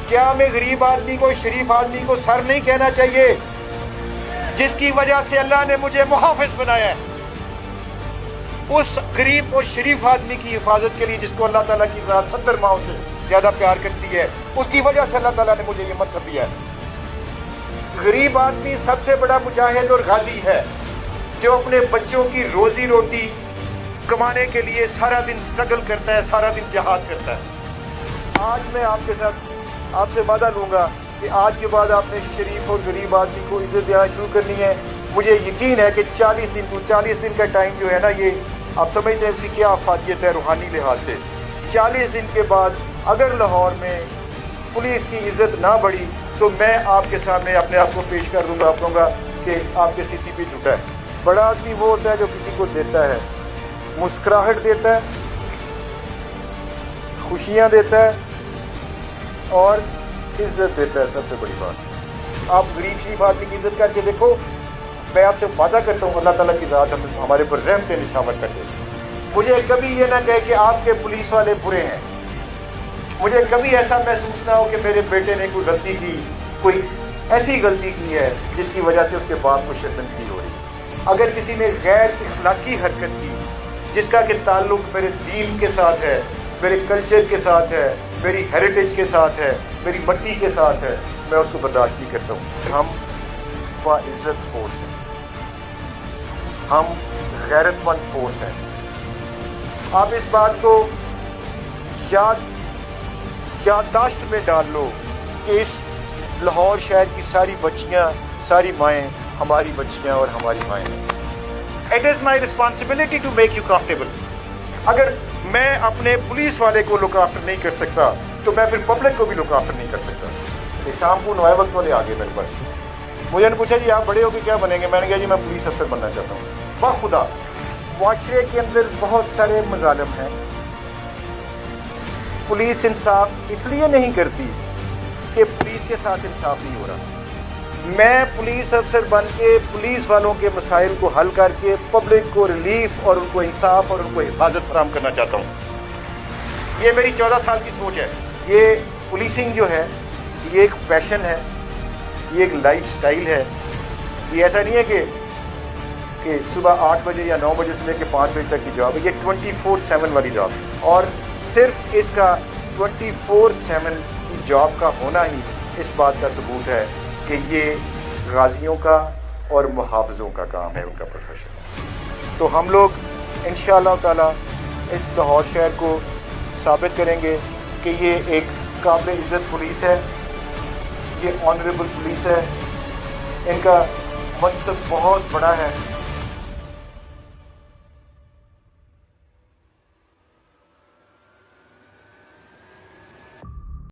क्या हमें गरीब आदमी को, शरीफ आदमी को सर नहीं कहना चाहिए, जिसकी वजह से अल्लाह ने मुझे मुहाफिज बनाया है? उस गरीब और शरीफ आदमी की हिफाजत के लिए जिसको अल्लाह ताला की ज़ात 70 माओ से ज़्यादा प्यार करती है, उसकी वजह से अल्लाह ताला ने मुझे ये मकसद दिया है। गरीब आदमी सबसे बड़ा मुजाहिद और गाजी है, जो अपने बच्चों की रोजी रोटी कमाने के लिए सारा दिन स्ट्रगल करता है, सारा दिन जिहाद करता है। आज मैं आपके साथ आपसे वादा लूँगा कि आज के बाद आपने शरीफ और गरीब आदमी को इज्जत देना शुरू करनी है। मुझे यकीन है कि 40 दिन का टाइम जो है ना, ये आप समझते हैं इसकी क्या अफादियत है रूहानी लिहाज से। 40 दिन के बाद अगर लाहौर में पुलिस की इज्जत ना बढ़ी तो मैं आपके सामने अपने आप को पेश कर दूंगा, कहूँगा कि आपके CCP झूठा है। बड़ा आदमी वो होता है जो किसी को देता है, मुस्कुराहट देता है, खुशियाँ देता है और इज्जत देता है। सबसे बड़ी बात, आप गरीब शरीफ आदमी की इज्जत करके देखो। मैं आपसे वादा करता हूँ अल्लाह ताला की ज़ात हमारे पर रहमत निशावर कर दे। मुझे कभी ये ना कहे कि आपके पुलिस वाले बुरे हैं। मुझे कभी ऐसा महसूस ना हो कि मेरे बेटे ने कोई गलती की, कोई ऐसी गलती की है जिसकी वजह से उसके बाप को शर्मिंदगी हो रही। अगर किसी ने गैर इखलाकी हरकत की जिसका कि ताल्लुक मेरे दीन के साथ है, मेरे कल्चर के साथ है, मेरी हेरिटेज के साथ है, मेरी मट्टी के साथ है, मैं उसको बर्दाश्त नहीं करता हूँ। हम बाइज्जत फोर्स हैं, हम गैरतमंद फोर्स हैं। आप इस बात को याददाश्त में डाल लो कि इस लाहौर शहर की सारी बच्चियाँ, सारी माएँ हमारी बच्चियाँ और हमारी माएँ हैं। It is my responsibility to make you comfortable. अगर मैं अपने पुलिस वाले को लुक आफ्टर नहीं कर सकता तो मैं फिर पब्लिक को भी लुक आफ्टर नहीं कर सकता। शाम को 9 वक्त वाले आ गए मेरे पास, मुझे ने पूछा जी आप बड़े हो के क्या बनेंगे? मैंने कहा जी मैं पुलिस अफसर बनना चाहता हूँ। बाखुदा मुआशरे के अंदर बहुत सारे मजालिम हैं। पुलिस इंसाफ इसलिए नहीं करती कि पुलिस के साथ इंसाफ नहीं हो रहा। मैं पुलिस अफसर बन के पुलिस वालों के मसाइल को हल करके पब्लिक को रिलीफ और उनको इंसाफ और उनको हिफाजत फराहम करना चाहता हूँ। ये मेरी 14 साल की सोच है। ये पुलिसिंग जो है ये एक पैशन है, ये एक लाइफ स्टाइल है। ये ऐसा नहीं है कि सुबह 8 बजे या 9 बजे से लेकर 5 बजे तक की जॉब है। ये 24/7 वाली जॉब है और सिर्फ इसका 24/7 की जॉब का होना ही इस बात का सबूत है कि ये गाजियों का और मुहाफ़िज़ों का काम है, उनका प्रोफेशन। तो हम लोग इंशाअल्लाह ताला इस लाहौर शहर को साबित करेंगे कि ये एक काबिल इज़्ज़त पुलिस है, ये ऑनरेबल पुलिस है, इनका मकसद बहुत बड़ा है।